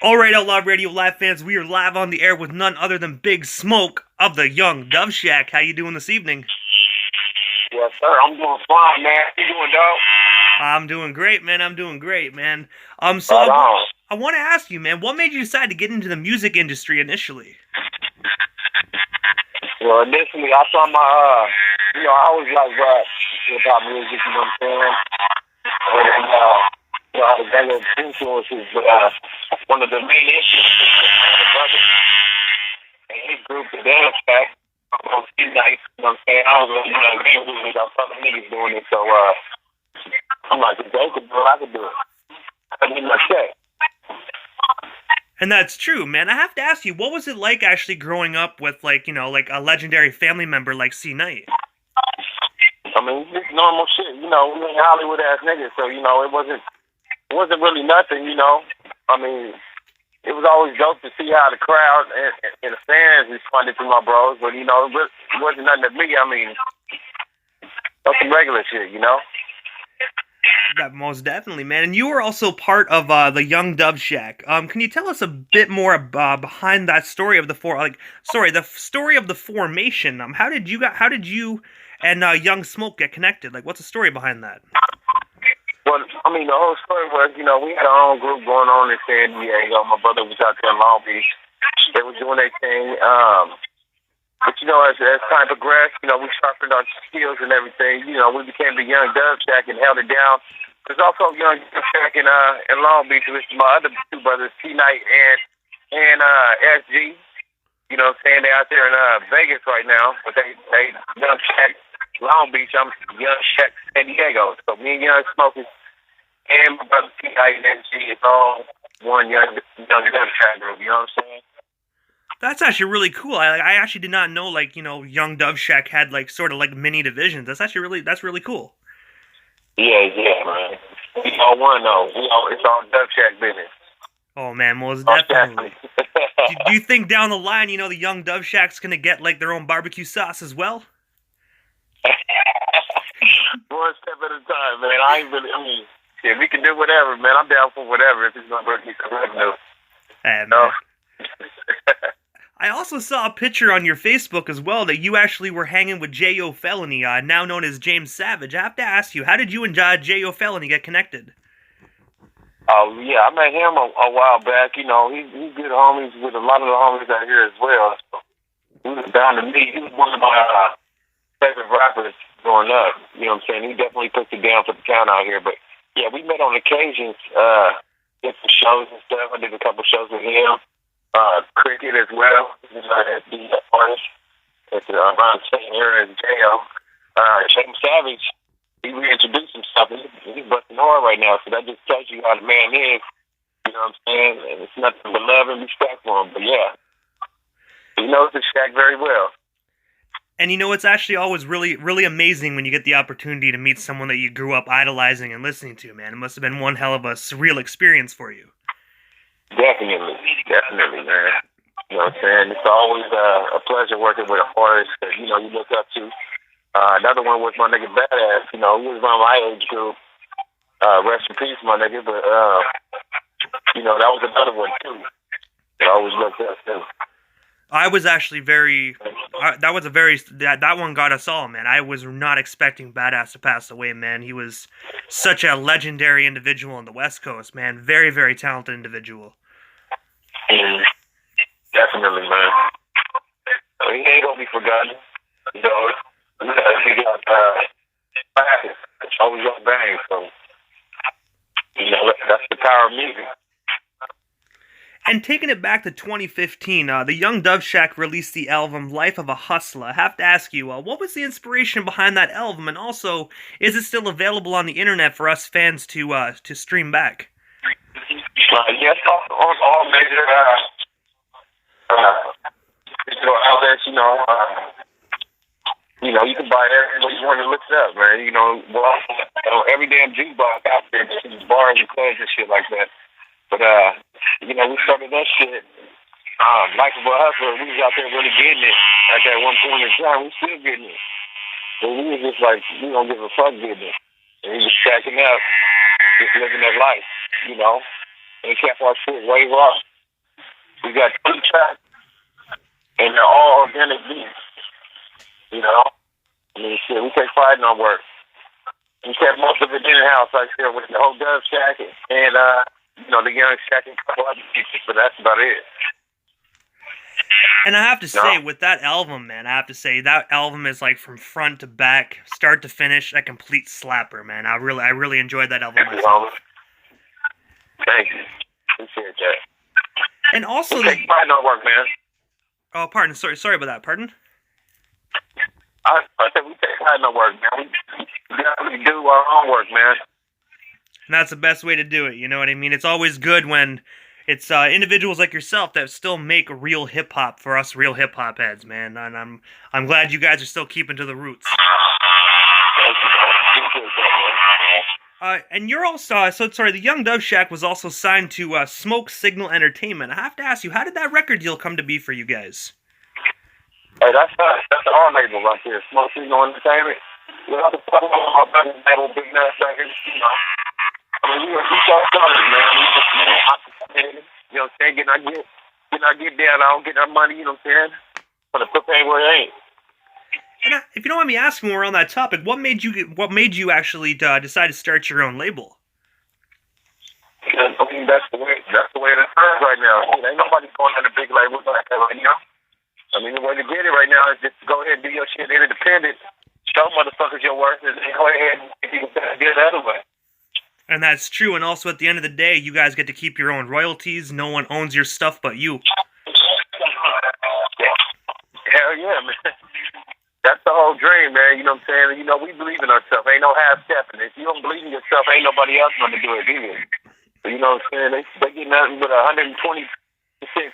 All right, Outlaw Radio Live fans, we are live on the air with none other than Big Smoke of the Young Dove Shack. How you doing this evening? Yes, sir. I'm doing fine, man. How you doing, dog? I'm doing great, man. I'm doing great, man. So Right on. I want to ask you, man, what made you decide to get into the music industry initially? Well, initially, I saw my, I always like rap, hip hop music, you know what I'm saying? And, the regular influences, one of the main influences was my brother. And his group, the Dance Pack, on Tuesday nights, you know what I'm saying? I was like, man, we got other niggas doing it, so, I'm like, if they could do it, I could do it. I need my check. And that's true, man. I have to ask you, what was it like actually growing up with, like a legendary family member like C. Knight? I mean, it's normal shit, we ain't Hollywood ass niggas, so, it wasn't really nothing, I mean, it was always dope to see how the crowd and the fans responded to my bros, but, it wasn't nothing to me. I mean, that's some regular shit, That most definitely, man. And you were also part of the Young Dove Shack. Can you tell us a bit more behind that story of the the story of the formation? How did you and Young Smoke get connected? Like, what's the story behind that? Well, I mean, the whole story was, we had our own group going on in San Diego. My brother was out there in Long Beach. They were doing their thing. But, as time progressed, we sharpened our skills and everything. We became the Young Dove Shack and held it down. There's also Young Dove Shack in Long Beach, which is my other two brothers, T Knight and SG. You know what I'm saying? They're out there in Vegas right now. But they Young Shack Long Beach, I'm Young Shack San Diego. So me and Young Smokers and my brother T Knight and SG is all one Young Dove Shack group. You know what I'm saying? That's actually really cool. I actually did not know Young Dove Shack had sort of mini divisions. That's really cool. Yeah, man. We all one though. It's all Dove Shack business. Oh man, most definitely. do you think down the line, the Young Dove Shack's gonna get their own barbecue sauce as well? One step at a time, man. Yeah, we can do whatever, man. I'm down for whatever if it's gonna bring me some revenue. Man. I also saw a picture on your Facebook as well that you actually were hanging with J.O. Felony, now known as James Savage. I have to ask you, how did you and J.O. Felony get connected? Oh, yeah, I met him a while back. He's good homies with a lot of the homies out here as well. So he was down to meet. He was one of my favorite rappers growing up. You know what I'm saying? He definitely puts it down for the town out here. But, yeah, we met on occasions, did some shows and stuff. I did a couple shows with him. Cricket as well. He's the artist at around the same area as J.O. James Savage, he reintroduced himself. He's busting hard right now, so that just tells you how the man is. You know what I'm saying? And it's nothing but love and respect for him. But yeah, he knows the Shack very well. And it's actually always really, really amazing when you get the opportunity to meet someone that you grew up idolizing and listening to, man. It must have been one hell of a surreal experience for you. Definitely, man. You know what I'm saying? It's always a pleasure working with an artist that, you look up to. Another one was my nigga Badass. He was around my age group. Rest in peace, my nigga. But, that was another one, too. I always looked up to. I was actually that one got us all, man. I was not expecting Badass to pass away, man. He was such a legendary individual on the West Coast, man. Very, very talented individual. Definitely, man. He ain't gonna be forgotten. He got it's always got bang, so that's the power of music. And taking it back to 2015, the Young Dove Shack released the album Life of a Hustler. I have to ask you, what was the inspiration behind that album? And also, is it still available on the internet for us fans to stream back? Yes, on all major digital outlets, you can buy it everywhere you want to look it up, man. Every damn jukebox out there, there's bars and clubs and shit like that. But, we started that shit. Life of a Hustler, we was out there really getting it at that one point in time. We still getting it. But we was just like, we don't give a fuck getting it. And we was cracking up, just living that life, And we kept our shit way raw. We got 2 tracks, and they're all organic beats. You know, I mean, shit, we take pride in our work. We kept most of it in the house, like I said, with the whole Dove Shack and the Young Shack and a couple other pieces, but that's about it. And I have to say, with that album, man, I have to say that album is like from front to back, start to finish, a complete slapper, man. I really enjoyed that album myself. Thank you. Appreciate that. And also, take pride in our work, man. Oh, pardon. Sorry about that. Pardon. I said we take pride in our work, man. We definitely do our own work, man. And that's the best way to do it. You know what I mean? It's always good when it's individuals like yourself that still make real hip hop for us real hip hop heads, man. And I'm glad you guys are still keeping to the roots. And you're also the Young Dove Shack was also signed to Smoke Signal Entertainment. I have to ask you, how did that record deal come to be for you guys? Hey, that's us. That's our label right there, Smoke Signal Entertainment. You know, my brother's label, Big Nuts Records, you know. I mean, we started, man. You know what I'm saying? Getting our get down on, getting our money, you know what I'm saying? For the put where it ain't. And if you don't mind me asking, when we're on that topic, what made you actually decide to start your own label? Because, I mean, that's the way it is right now. I mean, ain't nobody going on a big label like that right now. I mean, the way to get it right now is just go ahead and do your shit independent. Show motherfuckers your worth, and then go ahead and you can do it the other way. And that's true. And also, at the end of the day, you guys get to keep your own royalties. No one owns your stuff but you. Hell yeah, man. That's the whole dream, man. You know what I'm saying? You know, we believe in ourselves. Ain't no half-stepping. If you don't believe in yourself, ain't nobody else going to do it either. So, you know what I'm saying? They get nothing but 120%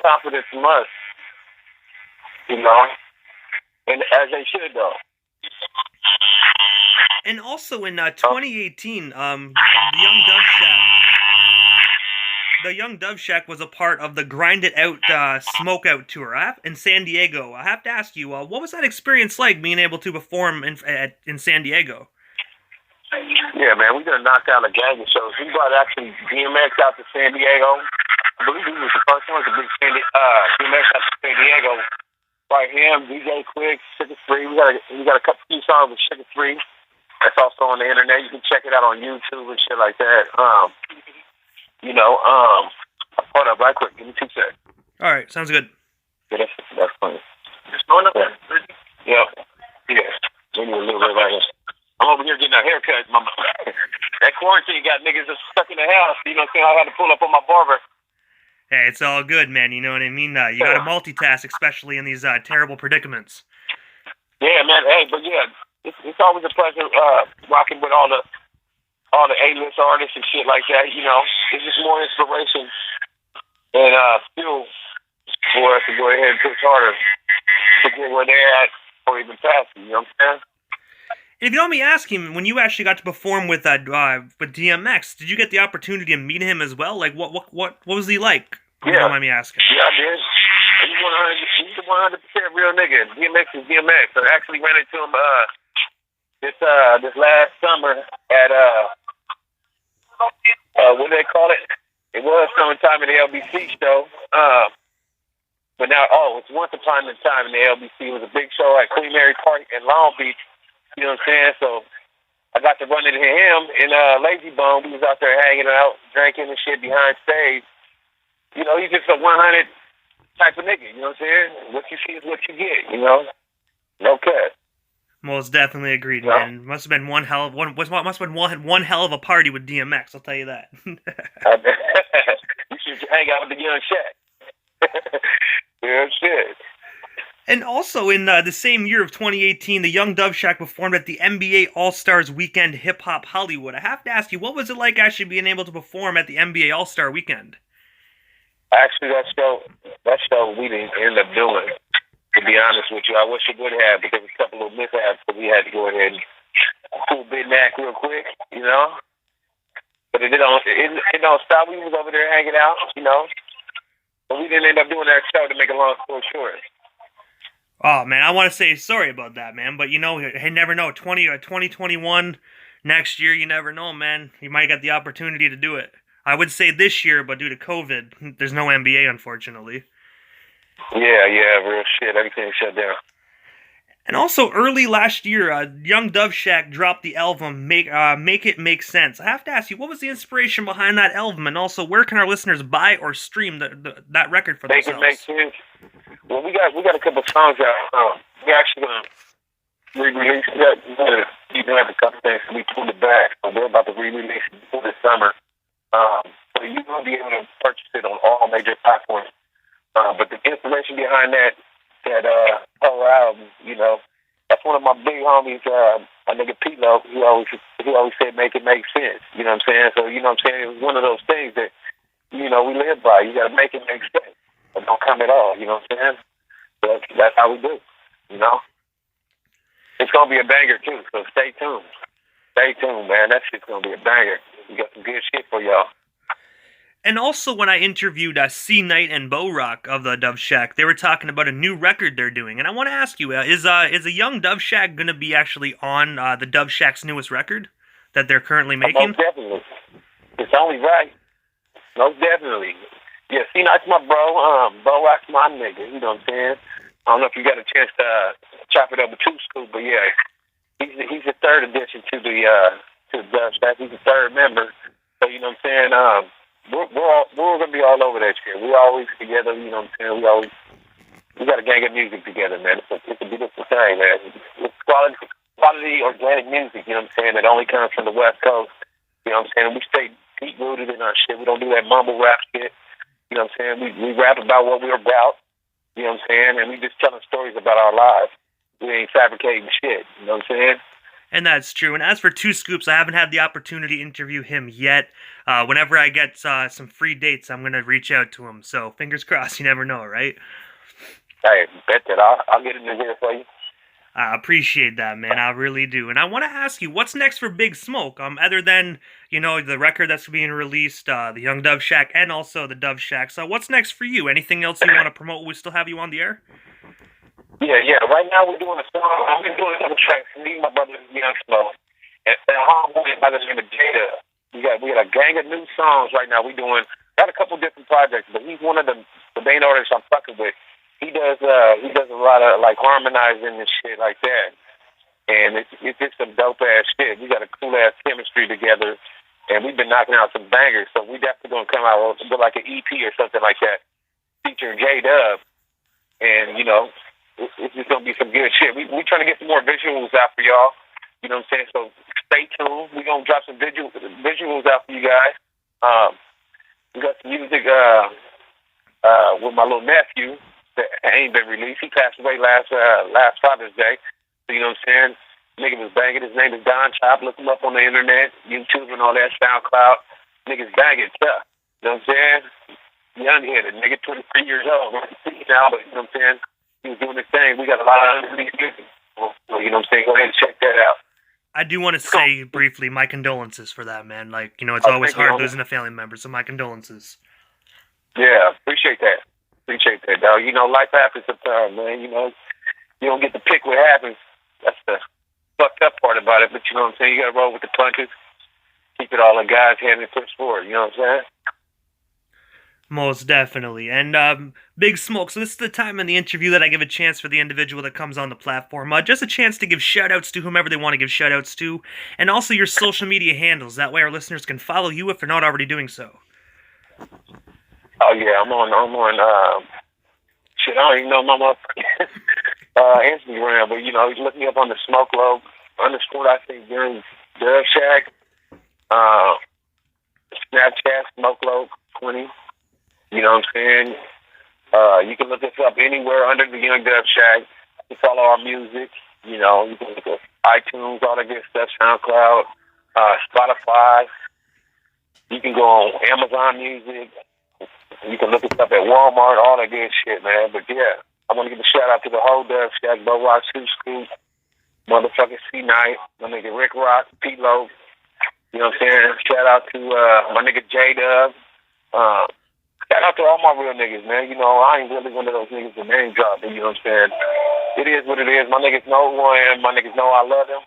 confidence from us. You know? And as they should, though. And also in 2018, the Young Dove Shack was a part of the Grind It Out Smoke Out tour in San Diego. I have to ask you, what was that experience like, being able to perform in San Diego? Yeah, man, we done knocked out a gang of shows. We brought actually DMX out to San Diego. I believe he was the first one to bring DMX out to San Diego. Right, him, DJ Quick, Sugar Free. We got a few songs with Sugar Free. That's also on the internet. You can check it out on YouTube and shit like that. Hold up, right quick. Give me 2 seconds. All right, sounds good. Yeah, that's funny. Yeah. We need a little bit right here. I'm over here getting a haircut. That quarantine got niggas just stuck in the house. You know what I'm saying? I had to pull up on my barber. Hey, it's all good, man. You know what I mean? You got to multitask, especially in these terrible predicaments. Yeah, man. Hey, but yeah, it's always a pleasure rocking with all the A-list artists and shit like that. You know, it's just more inspiration and fuel for us to go ahead and push harder to get where they're at or even past them. You know what I'm saying? If you don't mind me asking, when you actually got to perform with DMX, did you get the opportunity to meet him as well? Like, what was he like? If you don't mind me asking. Yeah, I did. He's a 100% real nigga. DMX is DMX. I actually ran into him this last summer at what do they call it? It was summertime in the LBC show. But now, it's once upon a time in the LBC. It was a big show at Queen Mary Park in Long Beach. You know what I'm saying? So I got to run into him in Lazy Bone. We was out there hanging out, drinking and shit behind stage. You know, he's just a 100 type of nigga. You know what I'm saying? What you see is what you get. You know, no cut. Most definitely agreed, man. Must have been one hell of one hell of a party with DMX. I'll tell you that. You should hang out with the Young Shack. Yeah, shit. And also, in the same year of 2018, the Young Dove Shack performed at the NBA All-Stars Weekend Hip Hop Hollywood. I have to ask you, what was it like actually being able to perform at the NBA All-Star Weekend? Actually, that show we didn't end up doing. To be honest with you, I wish it would have, because there was a couple of mishaps, but we had to go ahead and pull Big Mac real quick, you know. But it don't stop. We was over there hanging out, you know. But we didn't end up doing that show, to make a long story short. Oh, man, I want to say sorry about that, man. But, you know, you never know. 2021, next year, you never know, man. You might get the opportunity to do it. I would say this year, but due to COVID, there's no NBA, unfortunately. Yeah, real shit. Everything shut down. And also, early last year, Young Dove Shack dropped the album "Make It Make Sense." I have to ask you, what was the inspiration behind that album, and also, where can our listeners buy or stream that record for Make it make themselves? sense. Well, we got a couple songs out. We actually gonna re-release that. You can have a couple things. We pulled it back, so we're about to re-release it before this summer. So you're gonna be able to purchase it on all major platforms. But the information behind that whole album, that's one of my big homies, my nigga Pilo. He always said make it make sense. You know what I'm saying? So it was one of those things that we live by. You gotta make it make sense. But don't come at all. You know what I'm saying? That's how we do. You know, it's gonna be a banger too. So stay tuned. Stay tuned, man. That shit's gonna be a banger. We got some good shit for y'all. And also, when I interviewed C Knight and Bo Rock of the Dove Shack, they were talking about a new record they're doing. And I want to ask you, is a Young Dove Shack going to be actually on the Dove Shack's newest record that they're currently making? Most definitely. It's only right. Most definitely. Yeah, see, that's my bro. Bo Rock's my nigga. You know what I'm saying? I don't know if you got a chance to chop it up with Two Scoop, but yeah, he's the third addition to the Dove Shack. He's the third member. So you know what I'm saying? We're gonna be all over that shit. We always together. You know what I'm saying? We got a gang of music together, man. It's a beautiful thing, man. It's quality organic music. You know what I'm saying? That only comes from the West Coast. You know what I'm saying? We stay deep rooted in our shit. We don't do that mumble rap shit. You know what I'm saying? We rap about what we're about. You know what I'm saying? And we just telling stories about our lives. We ain't fabricating shit. You know what I'm saying? And that's true. And as for Two Scoops, I haven't had the opportunity to interview him yet. Whenever I get some free dates, I'm going to reach out to him. So fingers crossed, you never know, right? Hey, bet that I'll get it in here for you. I appreciate that, man. I really do. And I want to ask you, what's next for Big Smoke? Other than, the record that's being released, the Young Dove Shack, and also the Dove Shack. So what's next for you? Anything else you want to promote? We still have you on the air? Yeah. Right now we're doing a song. I've been doing a couple tracks. Me and my brother Young Smoke. And homeboy by the name of Jada. We got a gang of new songs right now. Got a couple different projects, but he's one of the main artists I'm fucking with. He does a lot of like harmonizing and shit like that. And it's just some dope ass shit. We got a cool ass chemistry together, and we've been knocking out some bangers. So we definitely gonna come out with like an EP or something like that, featuring J Dub. And it's just gonna be some good shit. We trying to get some more visuals out for y'all. You know what I'm saying? So stay tuned. We gonna drop some visuals out for you guys. We got some music with my little nephew that ain't been released. He passed away last Father's Day. So you know what I'm saying? Nigga was banging. His name is Don Chop. Look him up on the internet, YouTube and all that, SoundCloud. Niggas banging tough. You know what I'm saying? Young headed. Nigga 23 years old. Now, but you know what I'm saying? He was doing his thing. We got a lot of unreleased music. So, you know what I'm saying? Go ahead and check that out. I do want to say briefly my condolences for that, man. Like, it's always hard losing a family member, so my condolences. Yeah, appreciate that. Dog. Life happens sometimes, man. You don't get to pick what happens. That's the fucked up part about it. But you know what I'm saying? You got to roll with the punches. Keep it all in God's hand and push forward. You know what I'm saying? Most definitely. And Big Smoke, so this is the time in the interview that I give a chance for the individual that comes on the platform. Just a chance to give shout-outs to whomever they want to give shout-outs to, and also your social media handles. That way our listeners can follow you if they're not already doing so. Oh, yeah, I'm on shit, I don't even know my motherfucking Instagram, but, look me up on the Smoke Low _ I think during Dove Shack, Snapchat, Smoke Low 20. You know what I'm saying? You can look us up anywhere under the Young Dove Shack. You can follow our music. You can look at iTunes, all that good stuff, SoundCloud, Spotify. You can go on Amazon Music. You can look us up at Walmart, all that good shit, man. But yeah, I want to give a shout out to the whole Dove Shack, Bo Rock, Two Scoop, motherfucking C Knight, my nigga Rick Rock, Pete-Lo. You know what I'm saying? Shout out to my nigga J Dub. Shout out to all my real niggas, man. I ain't really one of those niggas that name drop, you know what I'm saying? It is what it is. My niggas know who I am. My niggas know I love them.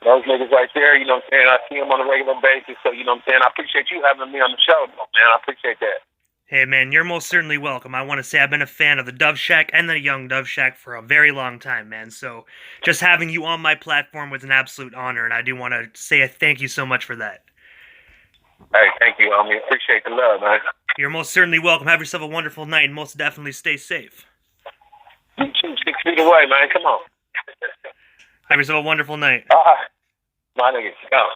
Those niggas right there, you know what I'm saying? I see them on a regular basis, so you know what I'm saying? I appreciate you having me on the show, man. I appreciate that. Hey man, you're most certainly welcome. I want to say I've been a fan of the Dove Shack and the Young Dove Shack for a very long time, man. So just having you on my platform was an absolute honor, and I do want to say a thank you so much for that. Hey, thank you, homie. Appreciate the love, man. You're most certainly welcome. Have yourself a wonderful night, and most definitely stay safe. You 6 feet away, man. Come on. Have yourself a wonderful night. All right. My niggas, go.